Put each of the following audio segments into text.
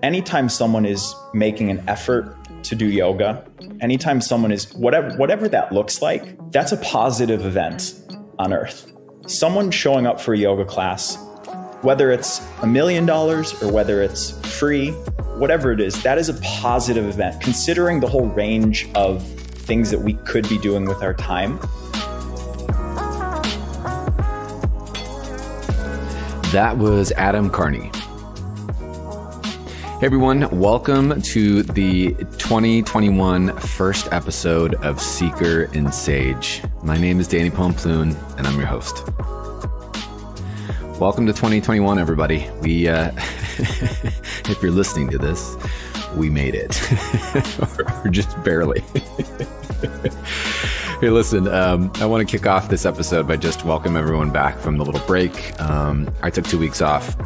anytime someone is making an effort to do yoga, anytime someone is whatever that looks like, that's a positive event on earth. Someone showing up for a yoga class, whether it's $1 million or whether it's free, whatever it is, that is a positive event, considering the whole range of things that we could be doing with our time. That was Adam Carney. Hey everyone, welcome to the 2021 first episode of Seeker and Sage. My name is Danny Pomploon and I'm your host. Welcome to 2021, everybody. We, if you're listening to this, we made it, or just barely. Hey, listen, I want to kick off this episode by just welcome everyone back from the little break. I took 2 weeks off.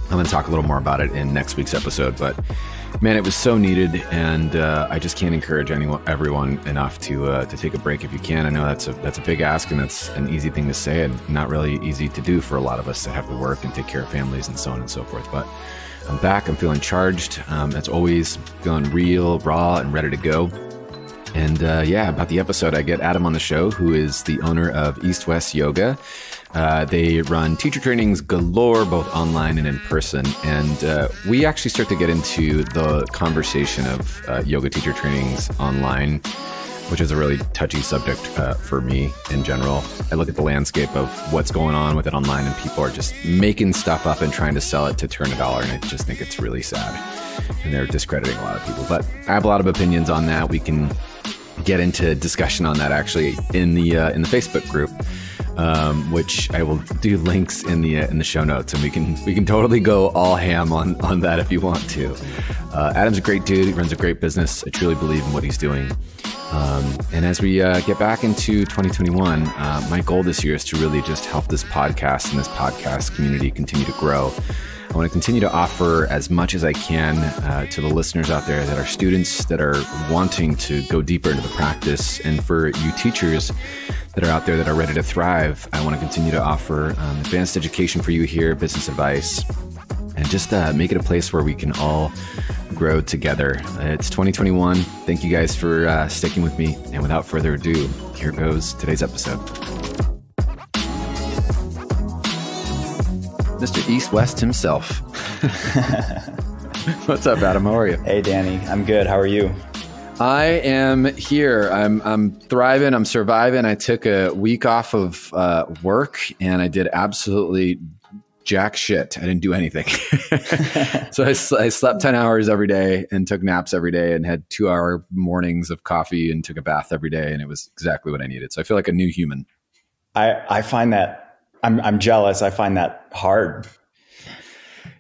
I'm going to talk a little more about it in next week's episode, but man, it was so needed, and I just can't encourage everyone enough to take a break if you can. I know that's a big ask, and that's an easy thing to say, and not really easy to do for a lot of us that have to work and take care of families and so on and so forth. But I'm back. I'm feeling charged. As always, feeling real, raw, and ready to go. And yeah, about the episode, I get Adam on the show, who is the owner of East+West Yoga. They run teacher trainings galore, both online and in person. And we actually start to get into the conversation of yoga teacher trainings online, which is a really touchy subject for me in general. I look at the landscape of what's going on with it online, and people are just making stuff up and trying to sell it to turn a dollar. And I just think it's really sad. And they're discrediting a lot of people. But I have a lot of opinions on that. We can get into discussion on that actually in the Facebook group. Which I will do links in the show notes, and we can totally go all ham on that if you want to. Adam's a great dude. He runs a great business. I truly believe in what he's doing. And as we get back into 2021, my goal this year is to really just help this podcast and this podcast community continue to grow. I want to continue to offer as much as I can to the listeners out there that are students that are wanting to go deeper into the practice. And for you teachers that are out there that are ready to thrive, I want to continue to offer advanced education for you here, business advice, and just make it a place where we can all grow together. It's 2021. Thank you guys for sticking with me. And without further ado, here goes today's episode. Mr. East+West himself. What's up, Adam? How are you? Hey, Danny. I'm good. How are you? I am here. I'm thriving. I'm surviving. I took a week off of work, and I did absolutely jack shit. I didn't do anything. So I slept 10 hours every day and took naps every day and had 2-hour mornings of coffee and took a bath every day. And it was exactly what I needed. So I feel like a new human. I find that I'm jealous. I find that hard.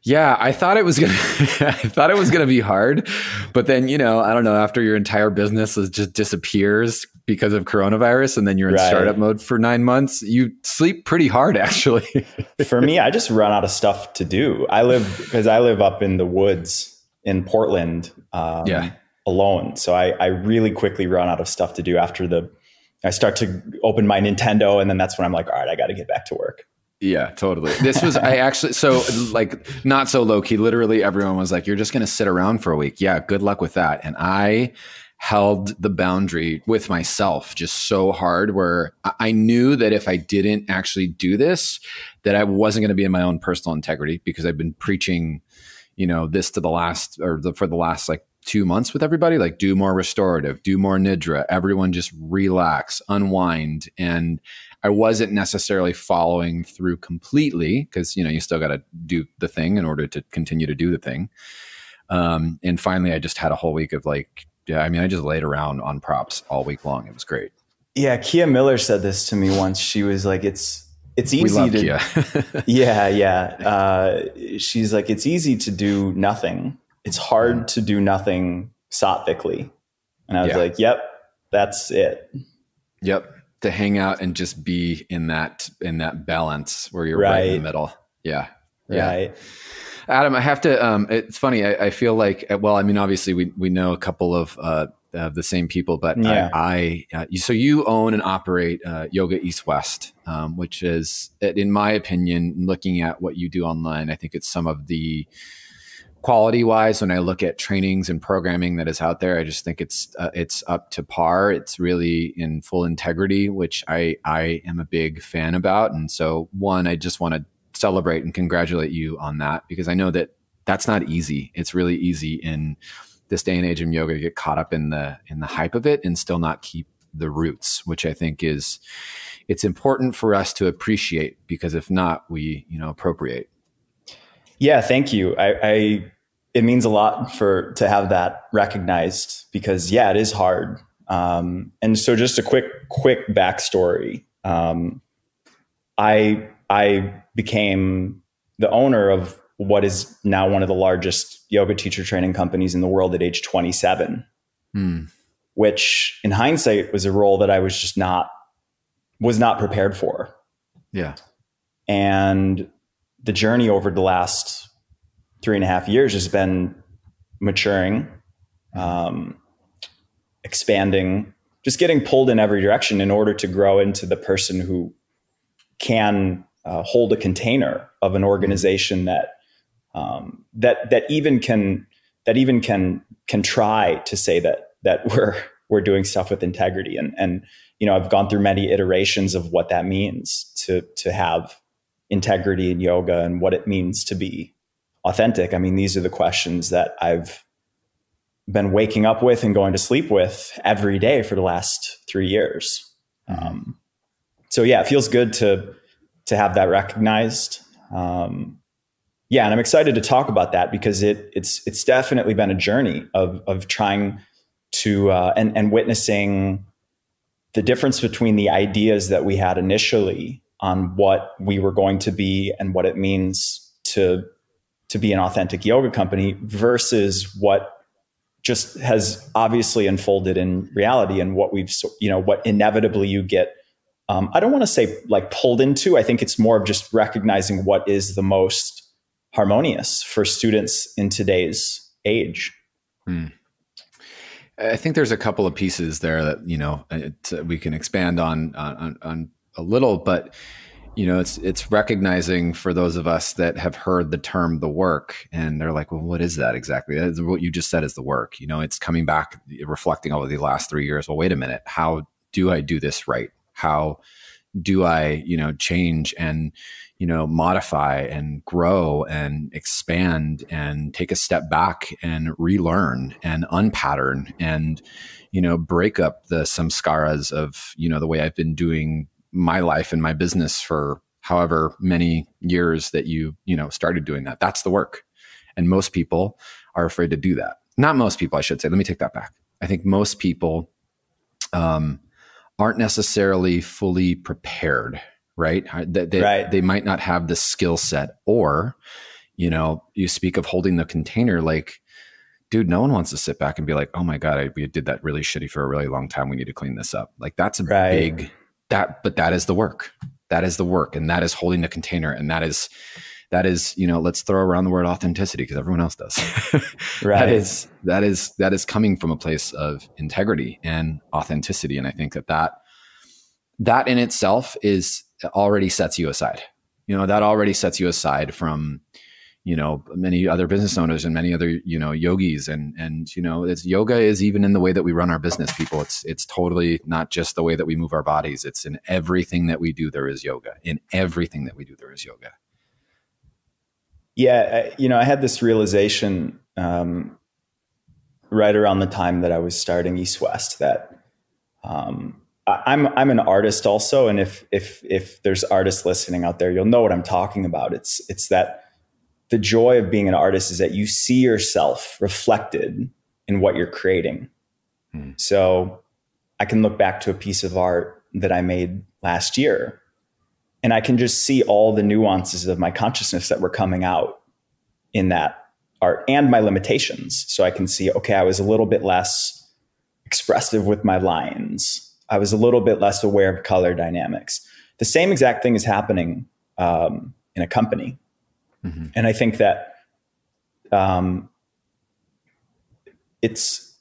Yeah, I thought it was gonna be hard, but then, I don't know, after your entire business just disappears because of coronavirus, and then you're in startup mode for 9 months, you sleep pretty hard, actually. For me, I just run out of stuff to do. I live up in the woods in Portland, alone. So I really quickly run out of stuff to do after I start to open my Nintendo, and then that's when I'm like, all right, I got to get back to work. Yeah, totally. This was, so like not so low key, literally everyone was like, you're just going to sit around for a week. Yeah. Good luck with that. And I held the boundary with myself just so hard, where I knew that if I didn't actually do this, that I wasn't going to be in my own personal integrity, because I've been preaching, this to for the last like 2 months with everybody, like do more restorative, do more nidra, everyone just relax, unwind. And I wasn't necessarily following through completely, because, you still got to do the thing in order to continue to do the thing. And finally, I just had a whole week of I just laid around on props all week long. It was great. Yeah. Kia Miller said this to me once. She was like, it's easy to, Kia. yeah. She's like, it's easy to do nothing. It's hard to do nothing sattvically. And I was like, yep, that's it. Yep. To hang out and just be in that balance where you're right in the middle. Yeah. Right. Adam, I have to, it's funny. I feel like, obviously we know a couple of the same people, but so you own and operate Yoga East+West, which is, in my opinion, looking at what you do online, I think it's some of the quality wise, when I look at trainings and programming that is out there, I just think it's up to par. It's really in full integrity, which I am a big fan about. And so one, I just want to celebrate and congratulate you on that, because I know that that's not easy. It's really easy in this day and age of yoga to get caught up in the hype of it and still not keep the roots, which I think it's important for us to appreciate, because if not, we, appropriate. Yeah, thank you. It means a lot to have that recognized, because it is hard. And so just a quick backstory. I became the owner of what is now one of the largest yoga teacher training companies in the world at age 27, which in hindsight was a role that I was not prepared for. Yeah. And the journey over the last 3.5 years has been maturing, expanding, just getting pulled in every direction in order to grow into the person who can hold a container of an organization that even can try to say that we're doing stuff with integrity. And I've gone through many iterations of what that means to have integrity in yoga and what it means to be authentic. I mean, these are the questions that I've been waking up with and going to sleep with every day for the last 3 years. So it feels good to have that recognized. And I'm excited to talk about that, because it's definitely been a journey of trying to and witnessing the difference between the ideas that we had initially on what we were going to be and what it means to be an authentic yoga company versus what just has obviously unfolded in reality, and what what inevitably you get. I don't want to say like pulled into. I think it's more of just recognizing what is the most harmonious for students in today's age. I think there's a couple of pieces there that, we can expand on a little, but it's recognizing, for those of us that have heard the term the work, and they're like, well, what is that exactly? That is what you just said is the work. It's coming back, reflecting over the last 3 years. Well, wait a minute. How do I do this right? How do I, change and, modify and grow and expand and take a step back and relearn and unpattern and, break up the samskaras of, the way I've been doing my life and my business for however many years that you started doing that. That's the work. And most people are afraid to do that. Not most people, I should say. Let me take that back. I think most people aren't necessarily fully prepared, right? They might not have the skill set, or, you speak of holding the container, like, dude, no one wants to sit back and be like, oh my God, we did that really shitty for a really long time. We need to clean this up. Like, that's a big, but that is the work. That is the work. And that is holding the container. And that is, let's throw around the word authenticity, because everyone else does. Right. That is coming from a place of integrity and authenticity. And I think that in itself already sets you aside. That already sets you aside from, many other business owners and many other, yogis, and it's yoga is even in the way that we run our business, people. It's totally not just the way that we move our bodies. It's in everything that we do, there is yoga. In everything that we do, there is yoga. Yeah. I had this realization right around the time that I was starting East+West that I'm an artist also. And if there's artists listening out there, you'll know what I'm talking about. It's that the joy of being an artist is that you see yourself reflected in what you're creating. So I can look back to a piece of art that I made last year, and I can just see all the nuances of my consciousness that were coming out in that art and my limitations. So I can see, okay, I was a little bit less expressive with my lines. I was a little bit less aware of color dynamics. The same exact thing is happening in a company. And I think that it's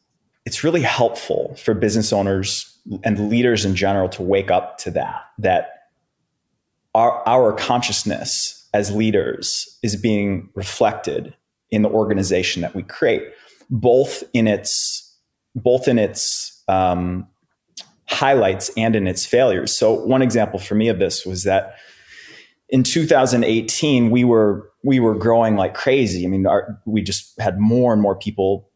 really helpful for business owners and leaders in general to wake up to that our consciousness as leaders is being reflected in the organization that we create, both in its highlights and in its failures. So one example for me of this was that in 2018, we were growing like crazy. I mean, we just had more and more people,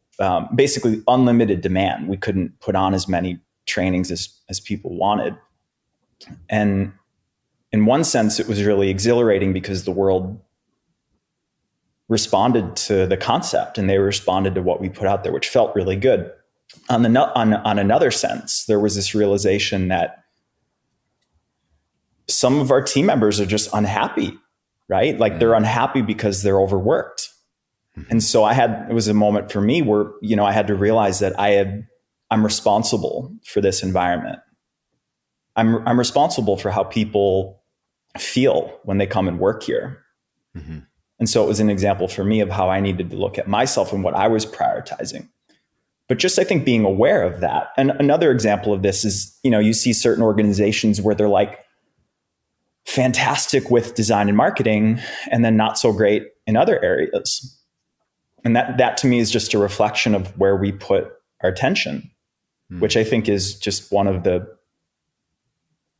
basically unlimited demand. We couldn't put on as many trainings as people wanted. And in one sense, it was really exhilarating because the world responded to the concept and they responded to what we put out there, which felt really good. On another sense, there was this realization that some of our team members are just unhappy, right? Like they're unhappy because they're overworked. And so it was a moment for me where, I had to realize that I'm responsible for this environment. I'm responsible for how people feel when they come and work here. Mm-hmm. And so it was an example for me of how I needed to look at myself and what I was prioritizing. But just, I think, being aware of that. And another example of this is, you see certain organizations where they're like fantastic with design and marketing and then not so great in other areas. And that to me is just a reflection of where we put our attention, which I think is just one of the,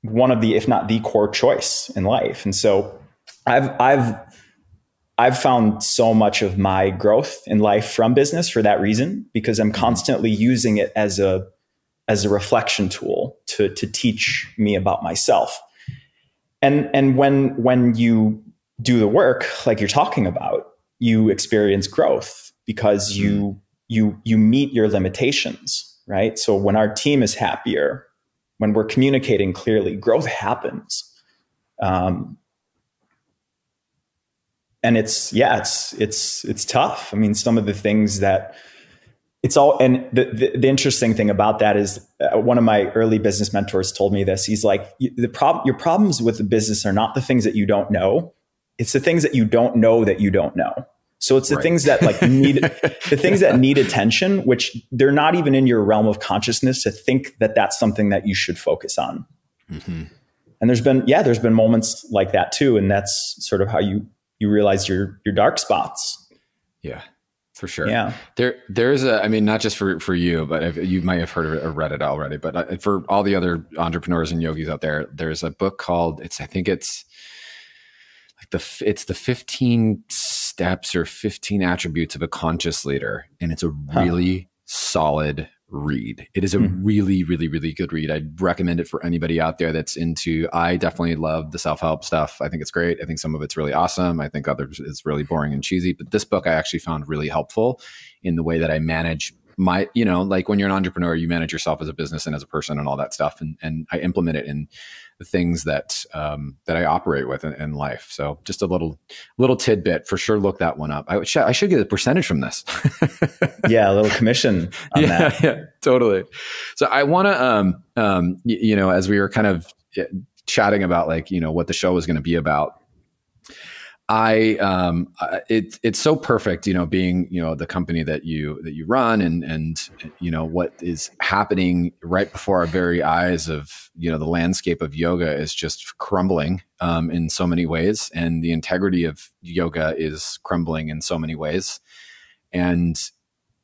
if not the core choice in life. And so I've found so much of my growth in life from business for that reason, because I'm constantly using it as a reflection tool to teach me about myself. And when you do the work like you're talking about, you experience growth because you meet your limitations, right? So when our team is happier, when we're communicating clearly, growth happens. And it's tough. I mean, some of the things that and the interesting thing about that is one of my early business mentors told me this. He's like, your problems with the business are not the things that you don't know. It's the things that you don't know that you don't know. So it's the things that the things that need attention, which they're not even in your realm of consciousness to think that that's something that you should focus on. Mm-hmm. And there's been moments like that too. And that's sort of how you realize your dark spots. Yeah, for sure. Yeah. There's not just for you, but you might have heard or read it already, but for all the other entrepreneurs and yogis out there, there's a book called, it's the 15 steps or 15 attributes of a conscious leader. And it's a really solid read. It is a really, really, really good read. I'd recommend it for anybody out there that's I definitely love the self-help stuff. I think it's great. I think some of it's really awesome. I think others it's really boring and cheesy, but this book I actually found really helpful in the way that I manage my, like when you're an entrepreneur, you manage yourself as a business and as a person and all that stuff. And I implement it in the things that I operate with in life. So just a little tidbit for sure. Look that one up. I should get a percentage from this. Yeah. A little commission on that. Yeah, totally. So I want to, as we were kind of chatting about what the show was going to be about, it's so perfect, being, the company that you run and what is happening right before our very eyes of, the landscape of yoga is just crumbling, in so many ways. And the integrity of yoga is crumbling in so many ways. And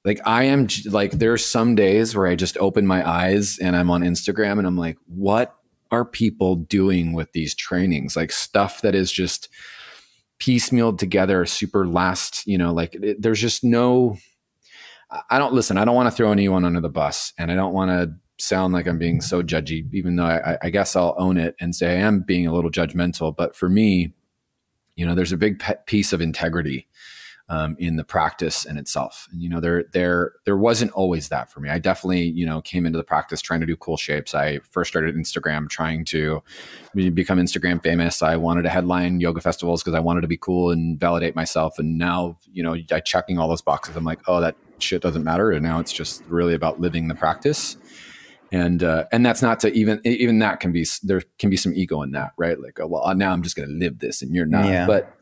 there's some days where I just open my eyes and I'm on Instagram and I'm like, what are people doing with these trainings? Like stuff that is just piecemealed together, super last, there's just no, I don't want to throw anyone under the bus, and I don't want to sound like I'm being so judgy, even though I guess I'll own it and say I am being a little judgmental. But for me, there's a big piece of integrity in the practice in itself. And, there wasn't always that for me. I definitely, came into the practice trying to do cool shapes. I first started Instagram trying to become Instagram famous. I wanted to headline yoga festivals because I wanted to be cool and validate myself. And now, I checking all those boxes. I'm like, oh, that shit doesn't matter. And now it's just really about living the practice. And that's not to even that there can be some ego in that, right? Like, oh, well, now I'm just going to live this and you're not. Yeah. But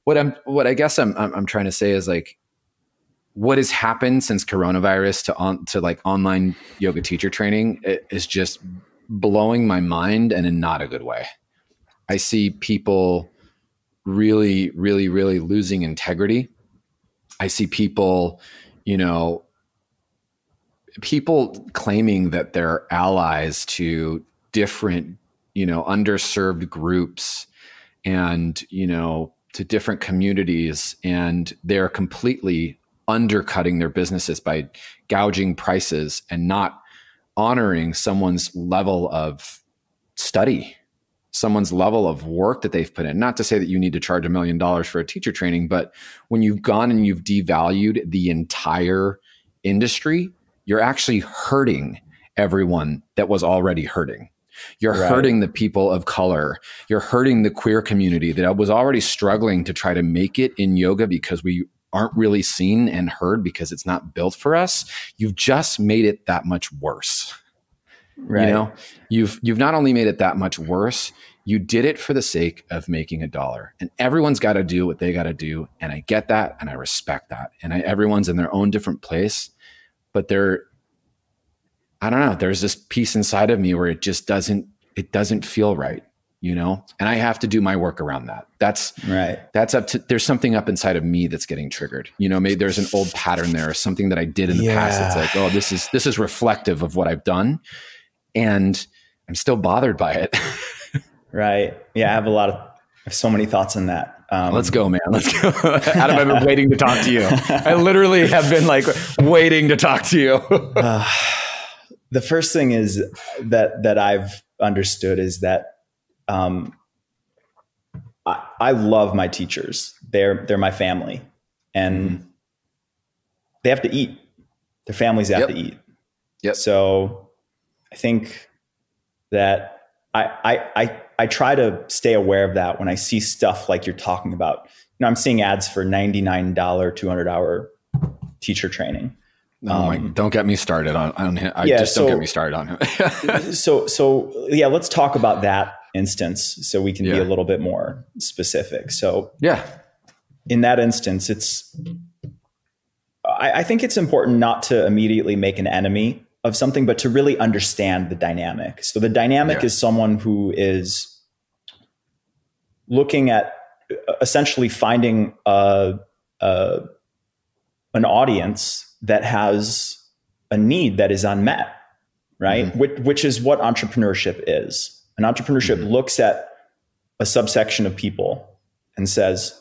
what I guess I'm trying to say is what has happened since coronavirus to online yoga teacher training is just blowing my mind, and in not a good way. I see people really, really, really losing integrity I see people, you know, people claiming that they're allies to different, you know, underserved groups and, you know, to different communities, and they're completely undercutting their businesses by gouging prices and not honoring someone's level of study, someone's level of work that they've put in. Not to say that you need to charge $1 million for a teacher training, but when you've gone and you've devalued the entire industry, you're actually hurting everyone that was already hurting. You're hurting the people of color. You're hurting the queer community that was already struggling to try to make it in yoga because we aren't really seen and heard because it's not built for us. You've just made it that much worse. Right. You know, you've not only made it that much worse, you did it for the sake of making $1. And everyone's got to do what they got to do. And I get that. And I respect that. And everyone's in their own different place. But I don't know, there's this piece inside of me where it just doesn't feel right, you know? And I have to do my work around that. That's up to, there's something up inside of me that's getting triggered. You know, maybe there's an old pattern there or something that I did in the past that's like, oh, this is reflective of what I've done. And I'm still bothered by it. Right. Yeah. I have so many thoughts on that. Let's go, man. Let's go. Adam, I've been waiting to talk to you. I literally have been like waiting to talk to you. The first thing is that I've understood is that I love my teachers. They're my family, and they have to eat. Their families have to eat. Yep. So I think that I try to stay aware of that when I see stuff like you're talking about. You know, I'm seeing ads for $99, 200-hour teacher training. Don't get me started on him. Don't get me started on him. So let's talk about that instance so we can be a little bit more specific. So in that instance, I think it's important not to immediately make an enemy of something, but to really understand the dynamic. So the dynamic is someone who is looking at essentially finding an audience that has a need that is unmet, right? Which is what entrepreneurship is. And entrepreneurship looks at a subsection of people and says,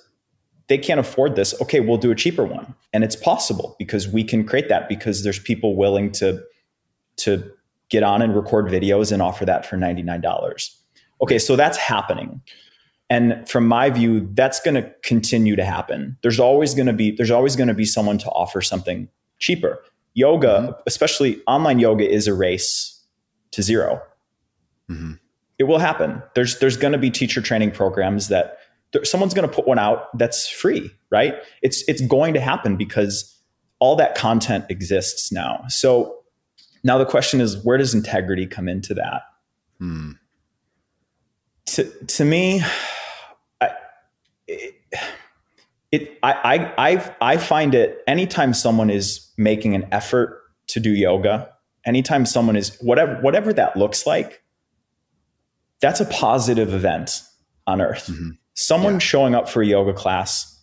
they can't afford this. Okay, we'll do a cheaper one. And it's possible because we can create that because there's people willing to get on and record videos and offer that for $99. Okay, so that's happening. And from my view, that's going to continue to happen. There's always going to be someone to offer something cheaper. Yoga, especially online yoga, is a race to zero. It will happen. There's going to be teacher training programs that someone's going to put one out that's free, right? It's going to happen because all that content exists now. So now the question is, where does integrity come into that? To me, I find it anytime someone is making an effort to do yoga, anytime someone is whatever that looks like, that's a positive event on earth. Someone showing up for a yoga class,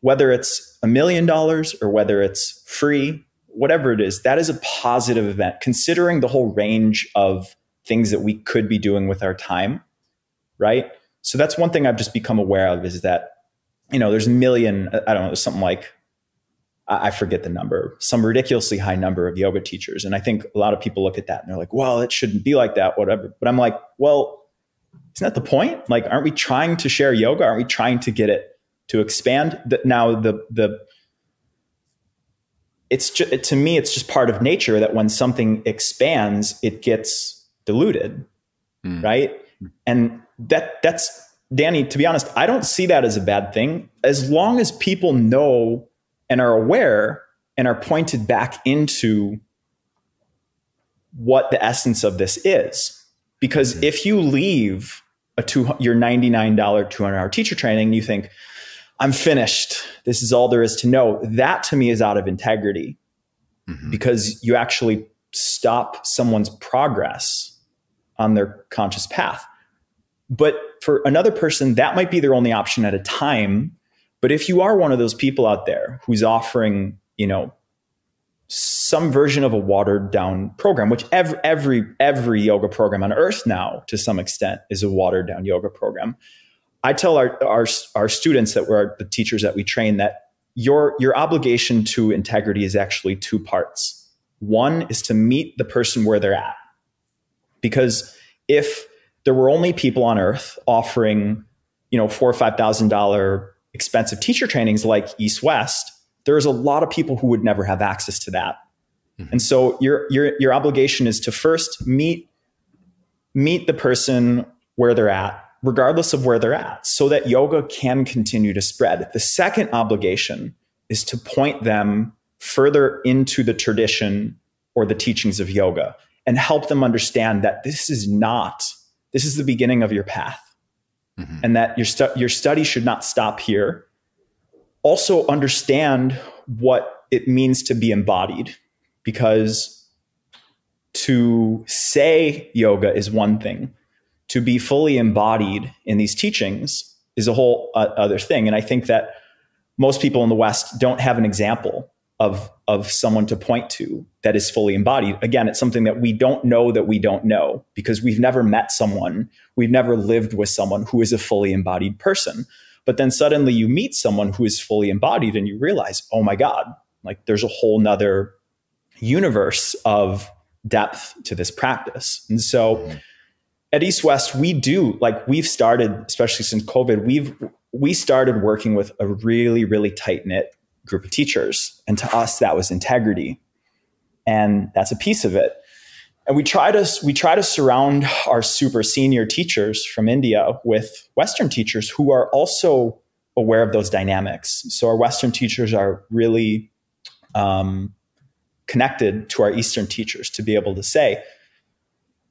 whether it's $1 million or whether it's free, whatever it is, that is a positive event, considering the whole range of things that we could be doing with our time, right? So that's one thing I've just become aware of is that, you know, there's a million, I don't know, something like, I forget the number, some ridiculously high number of yoga teachers. And I think a lot of people look at that and they're like, well, it shouldn't be like that, whatever. But I'm like, well, isn't that the point? Like, aren't we trying to share yoga? Aren't we trying to get it to expand? Now, it's just, to me, it's just part of nature that when something expands, it gets diluted, right? And that's, Danny, to be honest, I don't see that as a bad thing. As long as people know and are aware and are pointed back into what the essence of this is. Because if you leave your $99 200-hour teacher training and you think, I'm finished, this is all there is to know, that to me is out of integrity, because you actually stop someone's progress on their conscious path. But for another person, that might be their only option at a time But if you are one of those people out there who's offering, some version of a watered down program, which every yoga program on earth now, to some extent, is a watered down yoga program. I tell our students that we're the teachers that we train that your obligation to integrity is actually two parts. One is to meet the person where they're at. Because if there were only people on earth offering, $4,000 or $5,000 expensive teacher trainings like East-West, there's a lot of people who would never have access to that. Mm-hmm. And so your obligation is to first meet the person where they're at, regardless of where they're at, so that yoga can continue to spread. The second obligation is to point them further into the tradition or the teachings of yoga and help them understand that this is the beginning of your path. Mm-hmm. And that your study should not stop here. Also understand what it means to be embodied, because to say yoga is one thing. To be fully embodied in these teachings is a whole other thing. And I think that most people in the West don't have an example of someone to point to that is fully embodied. Again, it's something that we don't know because we've never met someone, we've never lived with someone who is a fully embodied person. But then suddenly you meet someone who is fully embodied and you realize, oh my God, like there's a whole nother universe of depth to this practice. And so at East-West, we've started, especially since COVID, we started working with a really, really tight-knit group of teachers. And to us, that was integrity. And that's a piece of it. And we try to surround our super senior teachers from India with Western teachers who are also aware of those dynamics. So our Western teachers are really connected to our Eastern teachers to be able to say,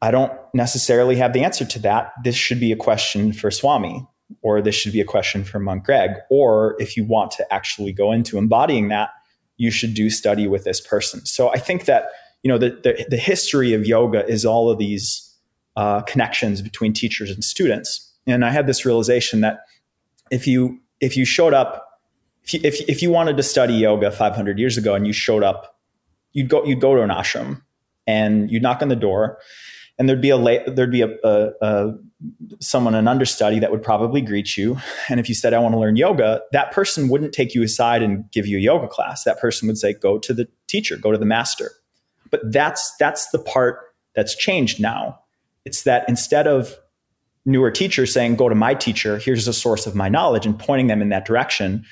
I don't necessarily have the answer to that. This should be a question for Swami, or this should be a question for Monk Greg. Or if you want to actually go into embodying that, you should do study with this person. So I think that, the history of yoga is all of these connections between teachers and students. And I had this realization that if you showed up, if you wanted to study yoga 500 years ago and you showed up, you'd go to an ashram and you'd knock on the door, and there'd be someone, an understudy, that would probably greet you. And if you said, I want to learn yoga, that person wouldn't take you aside and give you a yoga class. That person would say, go to the teacher, go to the master. But that's the part that's changed now. It's that instead of newer teachers saying, go to my teacher, here's a source of my knowledge, and pointing them in that direction,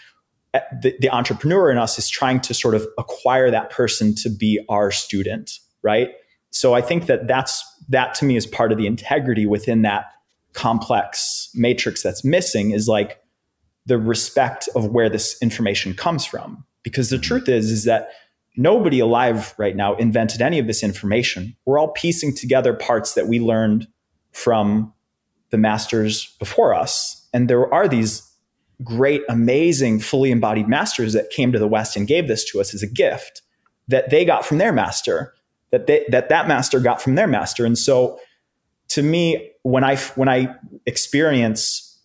the entrepreneur in us is trying to sort of acquire that person to be our student, right? So I think that to me is part of the integrity within that complex matrix that's missing, is like the respect of where this information comes from. Because the truth is that nobody alive right now invented any of this information. We're all piecing together parts that we learned from the masters before us. And there are these great, amazing, fully embodied masters that came to the West and gave this to us as a gift that they got from their master, that master got from their master. And so to me, when I experience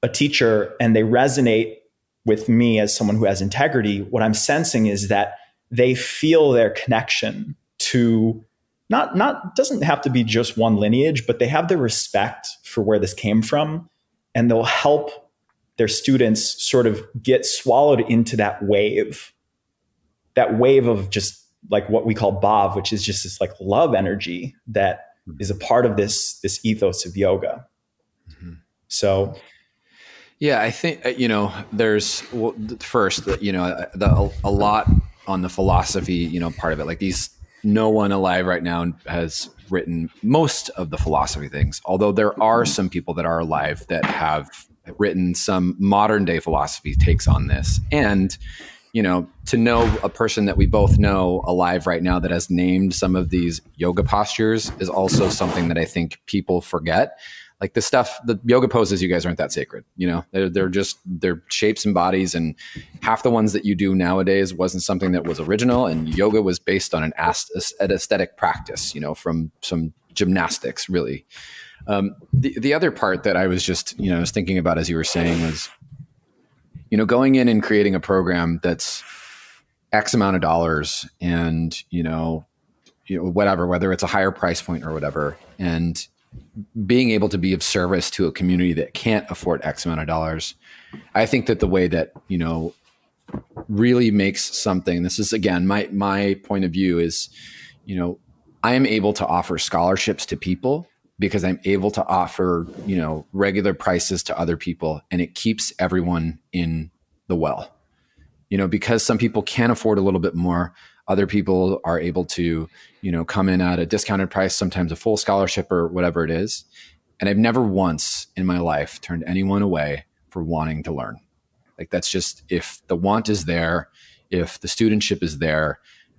a teacher and they resonate with me as someone who has integrity, what I'm sensing is that they feel their connection to not doesn't have to be just one lineage, but they have the respect for where this came from, and they'll help their students sort of get swallowed into that wave of just like what we call bhav, which is just this like love energy that is a part of this ethos of yoga. Mm-hmm. So, yeah, I think, there's first, a lot on the philosophy, part of it, like no one alive right now has written most of the philosophy things, although there are some people that are alive that have written some modern day philosophy takes on this. And, to know a person that we both know alive right now that has named some of these yoga postures is also something that I think people forget. Like the yoga poses, you guys aren't that sacred. They're shapes and bodies, and half the ones that you do nowadays wasn't something that was original. And yoga was based on an aesthetic practice, from some gymnastics, really. The other part that I was just, was thinking about as you were saying was, going in and creating a program that's X amount of dollars and, whatever, whether it's a higher price point or whatever, and being able to be of service to a community that can't afford X amount of dollars. I think that the way that, really makes something, this is again, my point of view is, I am able to offer scholarships to people because I'm able to offer, regular prices to other people, and it keeps everyone in the well. Because some people can afford a little bit more, other people are able to, come in at a discounted price, sometimes a full scholarship or whatever it is. And I've never once in my life turned anyone away for wanting to learn. Like, that's just, if the want is there, if the studentship is there,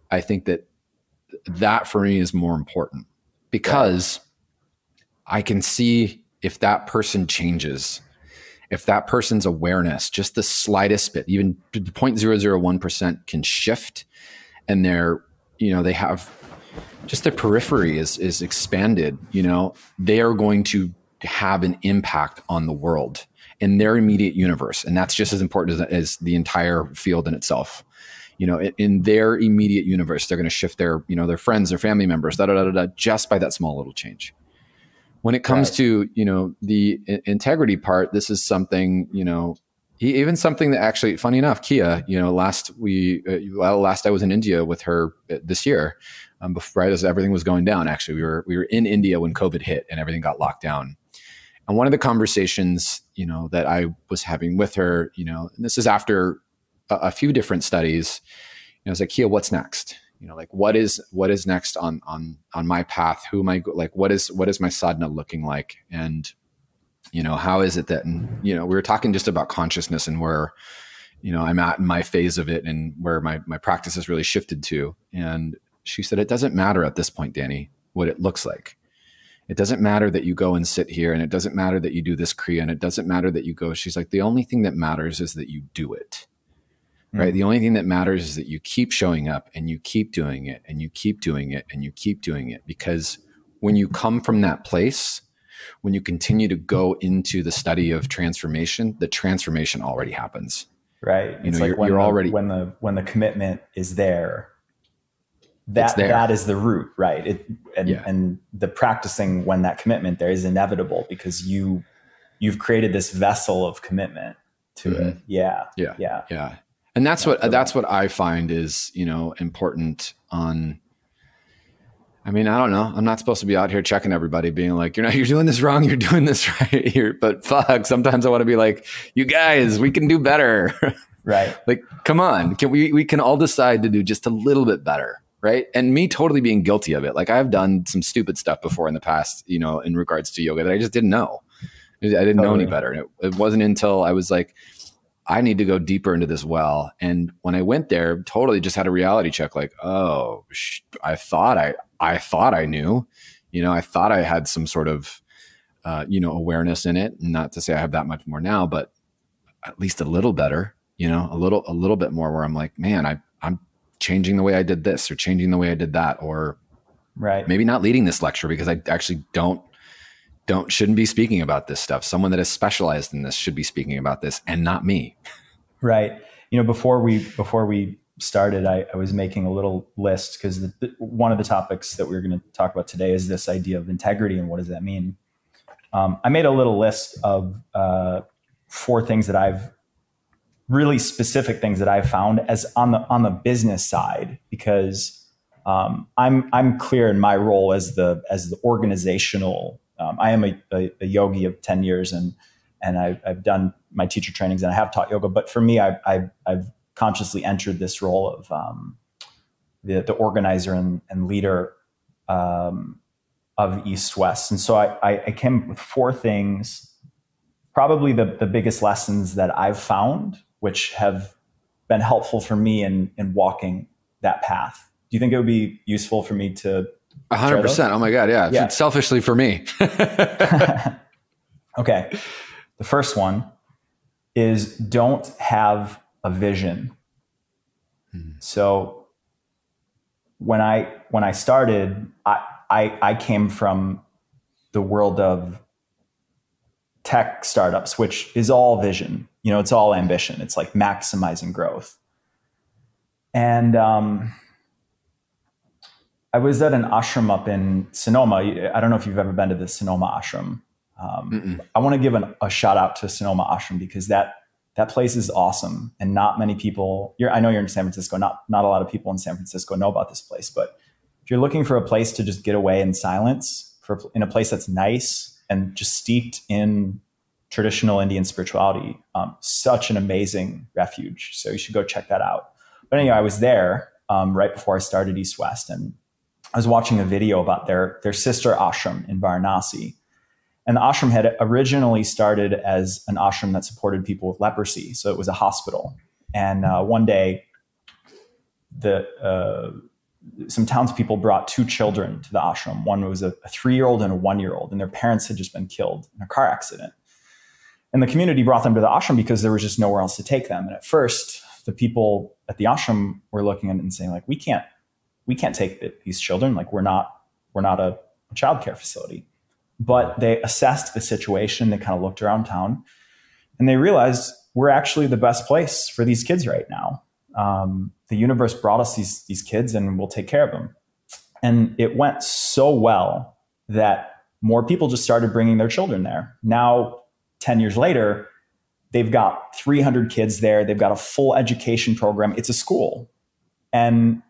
I think that for me is more important, because I can see if that person changes, if that person's awareness, just the slightest bit, even 0.001% can shift, and they have just their periphery is expanded, they are going to have an impact on the world in their immediate universe. And that's just as important as the entire field in itself. In their immediate universe, they're going to shift their friends, their family members, just by that small little change. When it comes to, the integrity part, this is something, even something that actually, funny enough, Kia, last I was in India with her this year, right as everything was going down. Actually, we were in India when COVID hit and everything got locked down. And one of the conversations, that I was having with her, and this is after a few different studies, I was like, Kia, what's next? What is next on my path? Who am I, what is my sadhana looking like? And, how is it that, and, we were talking just about consciousness and where, I'm at in my phase of it and where my practice has really shifted to. And she said, it doesn't matter at this point, Danny, what it looks like. It doesn't matter that you go and sit here, and it doesn't matter that you do this Kriya, and it doesn't matter that you go. She's like, the only thing that matters is that you do it. Right. The only thing that matters is that you keep showing up, and you keep doing it, and you keep doing it, and you keep doing it. Because when you come from that place, when you continue to go into the study of transformation, the transformation already happens. Right. It's like you're already, when the commitment is there, that is the root, right? And the practicing when that commitment there is inevitable, because you've created this vessel of commitment to it. Yeah. And that's what I find is, important on, I don't know. I'm not supposed to be out here checking everybody, being like, you're doing this wrong. You're doing this right here. But fuck, sometimes I want to be like, you guys, we can do better. Right. Like, come on, we can all decide to do just a little bit better. Right. And me totally being guilty of it. Like, I've done some stupid stuff before in the past, in regards to yoga that I just didn't know. I didn't know any better. And it wasn't until I was like, I need to go deeper into this well. And when I went there, totally just had a reality check. Like, oh, I thought I knew, I thought I had some sort of, awareness in it. Not to say I have that much more now, but at least a little better, a little bit more, where I'm like, man, I'm changing the way I did this, or changing the way I did that, or maybe not leading this lecture because I actually shouldn't be speaking about this stuff. Someone that is specialized in this should be speaking about this, and not me. Right. Before we started, I was making a little list, because one of the topics that we're going to talk about today is this idea of integrity and what does that mean. I made a little list of 4 things that I've really specific things that I've found as on the business side, because I'm clear in my role as the organizational. I am a yogi of 10 years, and I've done my teacher trainings, and I have taught yoga. But for me, I've consciously entered this role of the organizer and leader of East+West. And so I came up with 4 things, probably the biggest lessons that I've found, which have been helpful for me in walking that path. Do you think it would be useful for me to 100%. Oh my God. Yeah. Selfishly for me. Okay. The first one is don't have a vision. So when I started, I came from the world of tech startups, which is all vision. it's all ambition. It's like maximizing growth. And I was at an ashram up in Sonoma. I don't know if you've ever been to the Sonoma ashram. I want to give a shout out to Sonoma ashram because that place is awesome, and not many people. I know you're in San Francisco. Not a lot of people in San Francisco know about this place. But if you're looking for a place to just get away in silence, in a place that's nice and just steeped in traditional Indian spirituality, such an amazing refuge. So you should go check that out. But anyway, I was there right before I started East+West, and I was watching a video about their sister ashram in Varanasi. And the ashram had originally started as an ashram that supported people with leprosy. So it was a hospital. And one day, some townspeople brought 2 children to the ashram. One was a 3-year-old and a 1-year-old, and their parents had just been killed in a car accident. And the community brought them to the ashram because there was just nowhere else to take them. And at first, the people at the ashram were looking at it and saying, like, we can't take these children. Like, we're not a childcare facility. But they assessed the situation. They kind of looked around town, and they realized we're actually the best place for these kids right now. The universe brought us these kids, and we'll take care of them. And it went so well that more people just started bringing their children there. Now, 10 years later, they've got 300 kids there. They've got a full education program. It's a school. And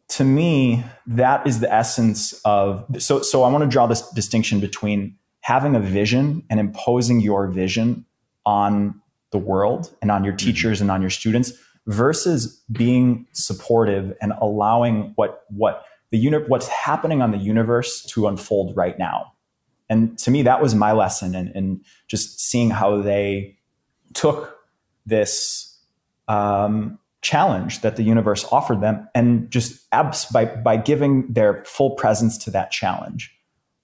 to me, that is the essence of, so I want to draw this distinction between having a vision and imposing your vision on the world and on your teachers and on your students versus being supportive and allowing what's happening on the universe to unfold right now. And to me, that was my lesson in just seeing how they took this challenge that the universe offered them and just by giving their full presence to that challenge,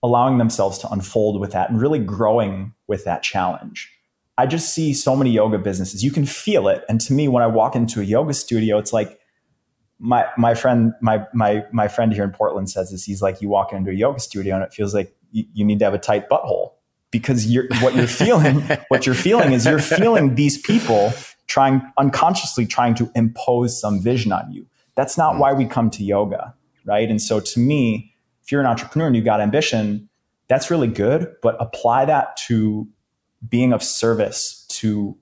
allowing themselves to unfold with that and really growing with that challenge. I just see so many yoga businesses. You can feel it. And to me, when I walk into a yoga studio, it's like my friend here in Portland says this. He's like, you walk into a yoga studio and it feels like you need to have a tight butthole because what you're feeling is you're feeling these people unconsciously trying to impose some vision on you. That's not why we come to yoga, right? And so to me, if you're an entrepreneur and you've got ambition, that's really good, but apply that to being of service to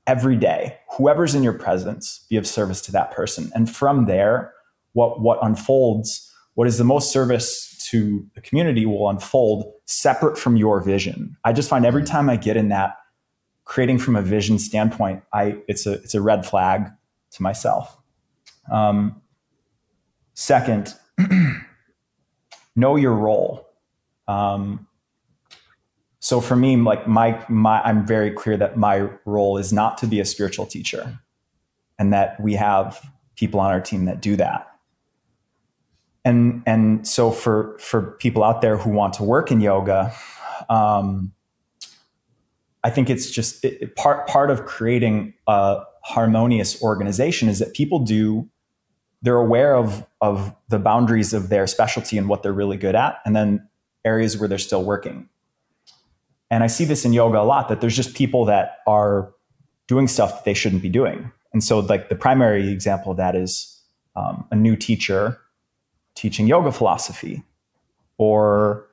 every day. Whoever's in your presence, be of service to that person. And from there, what unfolds, what is the most service to the community will unfold separate from your vision. I just find every time I get in that creating from a vision standpoint, it's a red flag to myself. Second, know your role. So for me, like I'm very clear that my role is not to be a spiritual teacher, and that we have people on our team that do that. And so for people out there who want to work in yoga, I think it's just part of creating a harmonious organization is that people they're aware of the boundaries of their specialty and what they're really good at, and then areas where they're still working. And I see this in yoga a lot, that there's just people that are doing stuff that they shouldn't be doing. And so like the primary example of that is a new teacher teaching yoga philosophy, or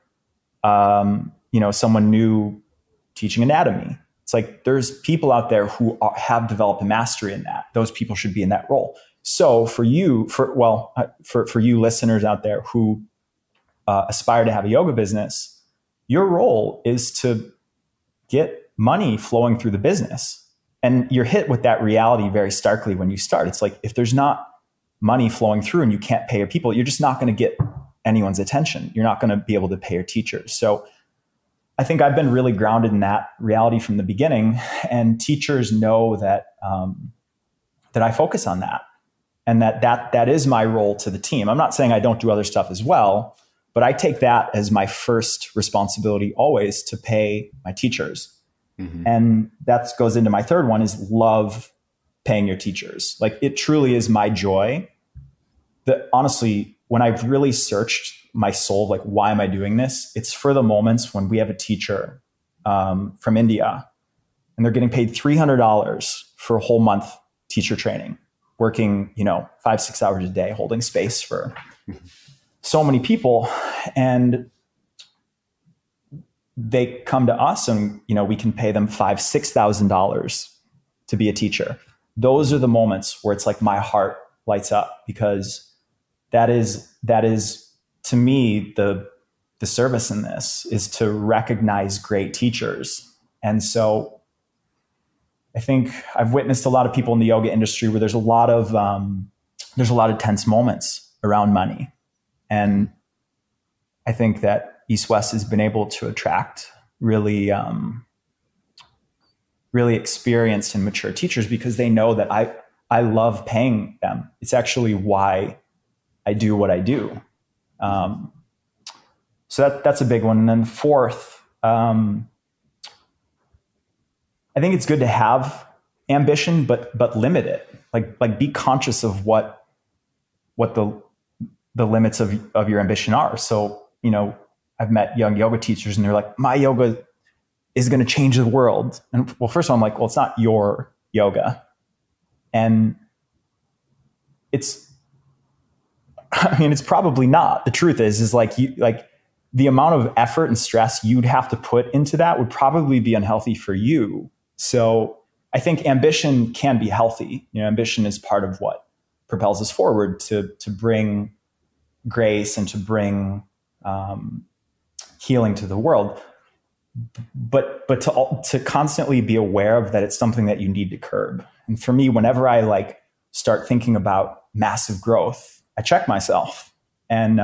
someone new teaching anatomy. It's like there's people out there who have developed a mastery in that. Those people should be in that role. So for you listeners out there who aspire to have a yoga business, your role is to get money flowing through the business. And you're hit with that reality very starkly when you start. It's like, if there's not money flowing through and you can't pay your people, you're just not going to get anyone's attention. You're not going to be able to pay your teachers. So I think I've been really grounded in that reality from the beginning, and teachers know that I focus on that, and that is my role to the team. I'm not saying I don't do other stuff as well, but I take that as my first responsibility always, to pay my teachers. Mm-hmm. And that goes into my third one, is love paying your teachers. Like, it truly is my joy that, honestly, when I've really searched my soul, like, why am I doing this? It's for the moments when we have a teacher from India, and they're getting paid $300 for a whole month teacher training, working, 5-6 hours a day, holding space for so many people. And they come to us and, we can pay them $5,000-$6,000 to be a teacher. Those are the moments where it's like my heart lights up, because that is to me, the service in this is to recognize great teachers. And so I think I've witnessed a lot of people in the yoga industry where there's a lot of tense moments around money. And I think that East+West has been able to attract really experienced and mature teachers, because they know that I love paying them. It's actually why I do what I do. So that's a big one. And then fourth, I think it's good to have ambition, but limit it. Like be conscious of what the limits of your ambition are. So, I've met young yoga teachers and they're like, my yoga is going to change the world. And well, first of all, I'm like, well, it's not your yoga. And it's probably not. The truth is like the amount of effort and stress you'd have to put into that would probably be unhealthy for you. So I think ambition can be healthy. Ambition is part of what propels us forward to bring grace and to bring healing to the world. But to constantly be aware of that, it's something that you need to curb. And for me, whenever I start thinking about massive growth, I check myself. And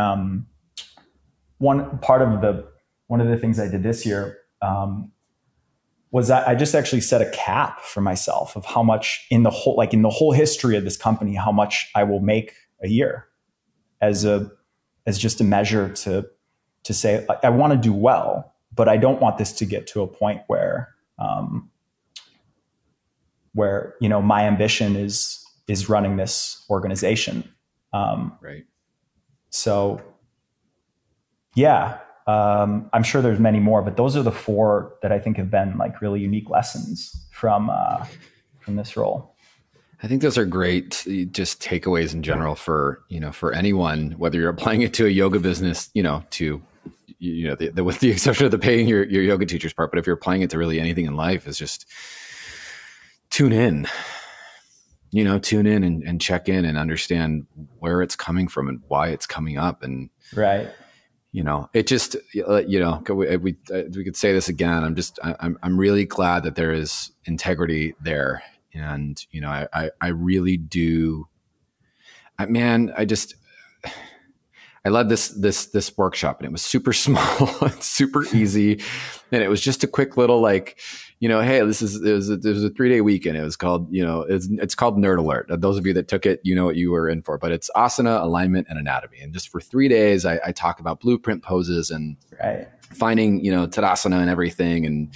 one of the things I did this year was that I just actually set a cap for myself of how much in the whole history of this company, how much I will make a year as just a measure to say, I want to do well, but I don't want this to get to a point where my ambition is running this organization. Right. So yeah, I'm sure there's many more, but those are the 4 that I think have been really unique lessons from this role. I think those are great just takeaways in general for anyone, whether you're applying it to a yoga business, with the exception of the paying your yoga teachers part, but if you're applying it to really anything in life, is just tune in and check in and understand where it's coming from and why it's coming up. And right. It just, we could say this again. I'm really glad that there is integrity there. And, I really do, I led this workshop, and it was super small, and super easy. And it was just a quick little hey, there was a 3-day weekend. It was called, it's called Nerd Alert. Those of you that took it, you know what you were in for, but it's asana, alignment, and anatomy. And just for 3 days, I talk about blueprint poses and finding, Tadasana and everything, and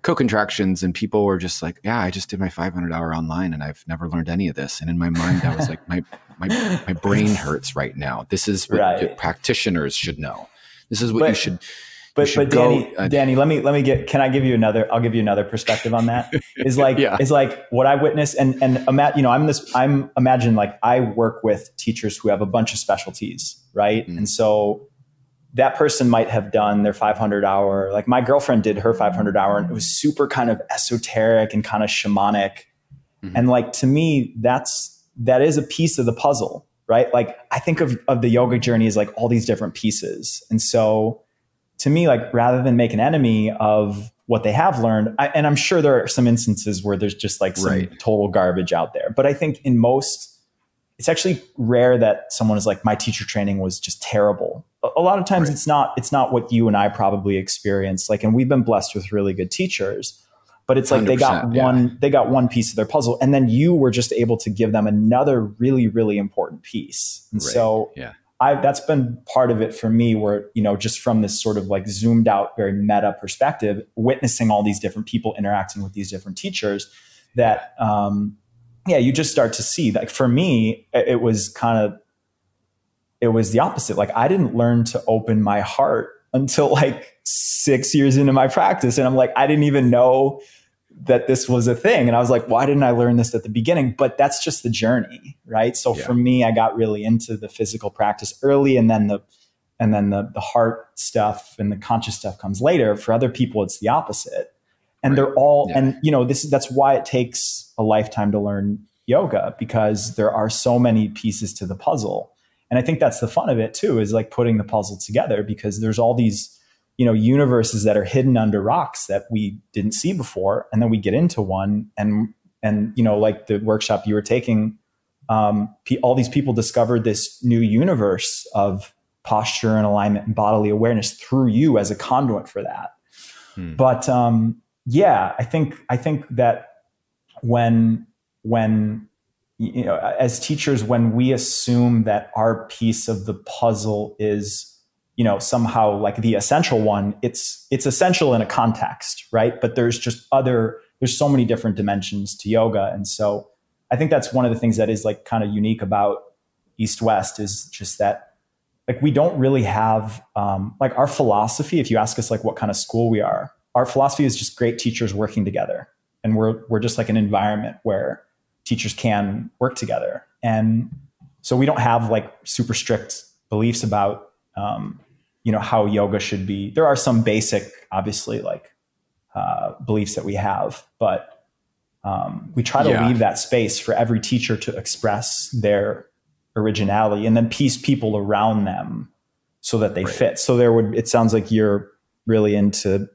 co-contractions. And people were just like, yeah, I just did my 500-hour online and I've never learned any of this. And in my mind, I was like, my brain hurts right now. This is what practitioners should know. This is what you should. But Danny, can I give you I'll give you another perspective on that. Is what I witness and imagine I work with teachers who have a bunch of specialties, right? Mm. And so that person might have done their 500-hour, my girlfriend did her 500-hour, and it was super kind of esoteric and kind of shamanic. Mm-hmm. And to me, that is a piece of the puzzle, right? I think of the yoga journey as all these different pieces. And so to me, rather than make an enemy of what they have learned, and I'm sure there are some instances where there's just some total garbage out there. But I think in most, it's actually rare that someone is my teacher training was just terrible. A lot of times it's not what you and I probably experience. And we've been blessed with really good teachers, but it's they got one piece of their puzzle, and then you were just able to give them another really, really important piece. And so that's been part of it for me, where, just from this sort of zoomed out, very meta perspective, witnessing all these different people interacting with these different teachers, that, you just start to see, for me, it was the opposite. I didn't learn to open my heart until 6 years into my practice. And I'm I didn't even know that this was a thing. And I was like, why didn't I learn this at the beginning? But that's just the journey, right? So for me, I got really into the physical practice early, and then the heart stuff and the conscious stuff comes later. For other people, it's the opposite. And they're all, and that's why it takes a lifetime to learn yoga, because there are so many pieces to the puzzle. And I think that's the fun of it too, is like putting the puzzle together, because there's all these, universes that are hidden under rocks that we didn't see before. And then we get into one, and like the workshop you were taking, all these people discovered this new universe of posture and alignment and bodily awareness through you as a conduit for that. But I think that when as teachers, when we assume that our piece of the puzzle is somehow like the essential one, it's essential in a context, right? But there's so many different dimensions to yoga. And so I think that's one of the things that is like kind of unique about East-West, is just that like we don't really have like our philosophy. If you ask us like what kind of school we are, our philosophy is just great teachers working together. And we're just like an environment where teachers can work together. And so we don't have like super strict beliefs about how yoga should be. There are some basic, obviously, like beliefs that we have, but we try to leave that space for every teacher to express their originality, and then piece people around them so that they fit. So it sounds like you're really into,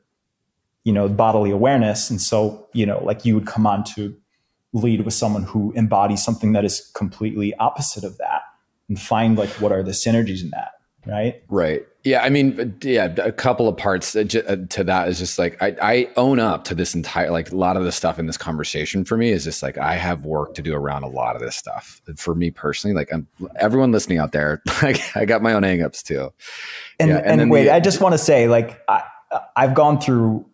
bodily awareness. And so, like you would come on to lead with someone who embodies something that is completely opposite of that, and find like, what are the synergies in that? Right. Right. Yeah. I mean, a couple of parts to that is just like, I own up to this entire, like a lot of the stuff in this conversation for me is just like, I have work to do around a lot of this stuff. For me personally, like everyone listening out there, like I got my own hangups too. And wait, I just want to say, like, I've gone through,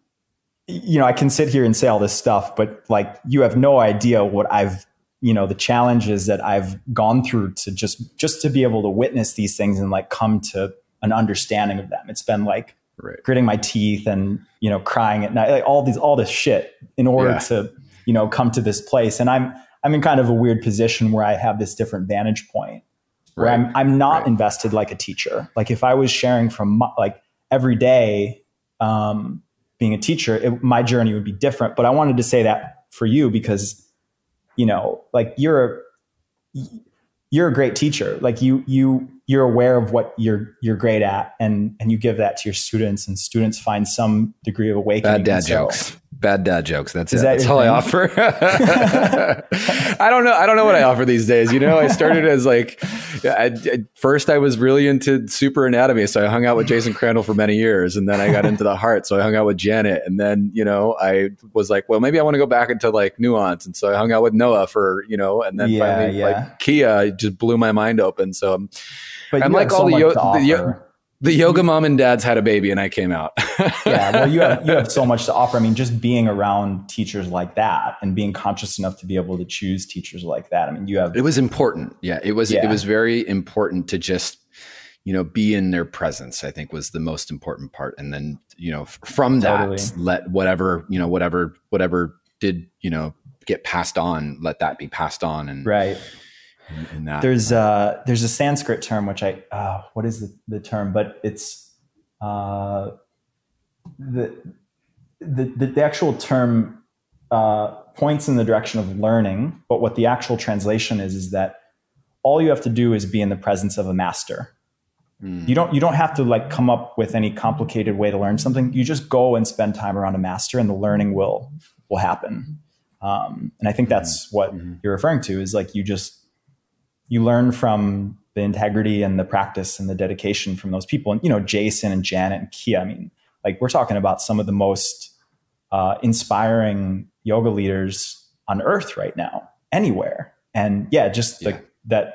I can sit here and say all this stuff, but like, you have no idea what I've, the challenges that I've gone through to just to be able to witness these things and like come to an understanding of them. It's been like gritting my teeth and, crying at night, like all this shit in order to, come to this place. And I'm in kind of a weird position where I have this different vantage point where I'm not invested like a teacher. Like if I was sharing from like every day, being a teacher, my journey would be different. But I wanted to say that for you, because like you're a great teacher. Like you're aware of what you're great at, and you give that to your students, and students find some degree of awakening. Bad dad jokes. That's it. That's all I offer. I don't know what I offer these days. I started as like, first I was really into super anatomy. So I hung out with Jason Crandall for many years, and then I got into the heart. So I hung out with Janet, and then, I was like, well, maybe I want to go back into like nuance. And so I hung out with Noah for, and then finally like Kia just blew my mind open. So I'm like all the yoga mom and dads had a baby and I came out. Well, you have so much to offer. I mean, just being around teachers like that and being conscious enough to be able to choose teachers like that. I mean, it was important. It was very important to just, be in their presence, I think was the most important part. And then, from that, let whatever did, get passed on, let that be passed on. And in that. There's a Sanskrit term, which what is the term? But it's the actual term points in the direction of learning. But what the actual translation is that all you have to do is be in the presence of a master. You don't have to like come up with any complicated way to learn something. You just go and spend time around a master, and the learning will happen. And I think that's what you're referring to, is like you learn from the integrity and the practice and the dedication from those people. And, Jason and Janet and Kia, I mean, like we're talking about some of the most inspiring yoga leaders on earth right now, anywhere. And that,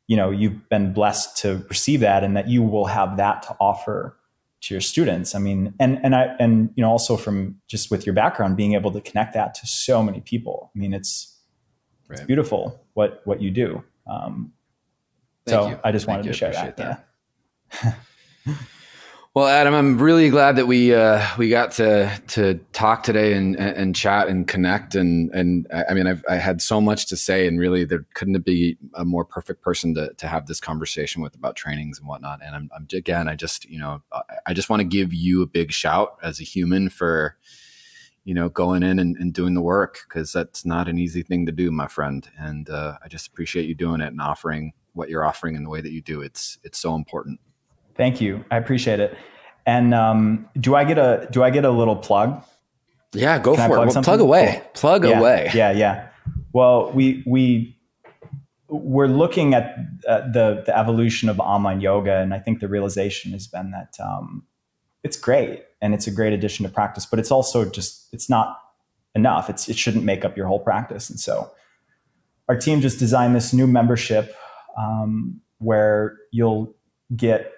you've been blessed to receive that, and that you will have that to offer to your students. I mean, and also from just with your background, being able to connect that to so many people. I mean, it's beautiful what you do. So I just wanted to share that. Well, Adam, I'm really glad that we got to talk today and chat and connect. And I mean, I had so much to say, and really there couldn't be a more perfect person to have this conversation with about trainings and whatnot. And I just want to give you a big shout as a human for, going in and doing the work, because that's not an easy thing to do, my friend. And I just appreciate you doing it and offering what you're offering in the way that you do. It's so important. Thank you. I appreciate it. And do I get a little plug? Yeah, go for it. Well, plug away. Cool. Plug away. Yeah. Well, we're looking at the evolution of online yoga, and I think the realization has been that it's great and it's a great addition to practice, but it's also it's not enough. It shouldn't make up your whole practice. And so our team just designed this new membership where you'll get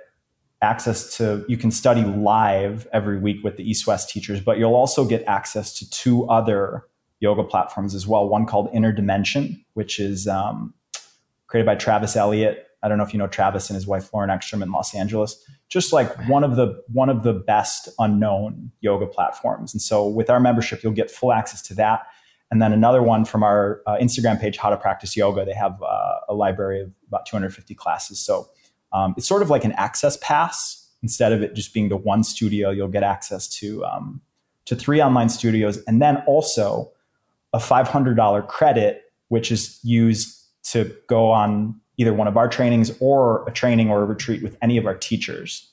access to, you can study live every week with the East-West teachers, but you'll also get access to 2 other yoga platforms as well. One called Inner Dimension, which is created by Travis Elliott. I don't know if you know Travis and his wife, Lauren Ekstrom, in Los Angeles. Just like one of the best unknown yoga platforms. And so with our membership, you'll get full access to that. And then another one from our Instagram page, How to Practice Yoga. They have a library of about 250 classes. So it's sort of like an access pass. Instead of it just being the one studio, you'll get access to 3 online studios, and then also a $500 credit, which is used to go on either one of our trainings or a training or a retreat with any of our teachers.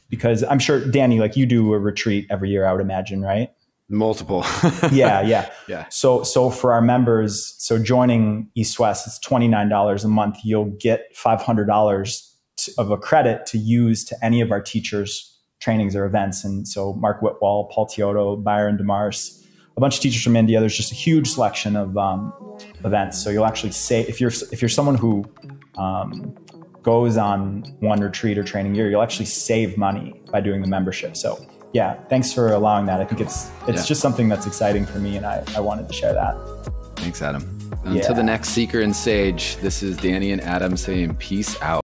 Because I'm sure, Danny, like you do a retreat every year, I would imagine, right? Multiple. Yeah. So for our members, so joining East-West, it's $29 a month. You'll get $500 of a credit to use to any of our teachers' trainings or events. And so Mark Whitwell, Paul Teodo, Byron DeMars, a bunch of teachers from India. There's just a huge selection of events. So you'll actually say, if you're someone who goes on one retreat or training year, you'll actually save money by doing the membership. So yeah, thanks for allowing that. I think it's just something that's exciting for me, and I wanted to share that. Thanks, Adam. Until the next Seeker and Sage, this is Danny and Adam saying peace out.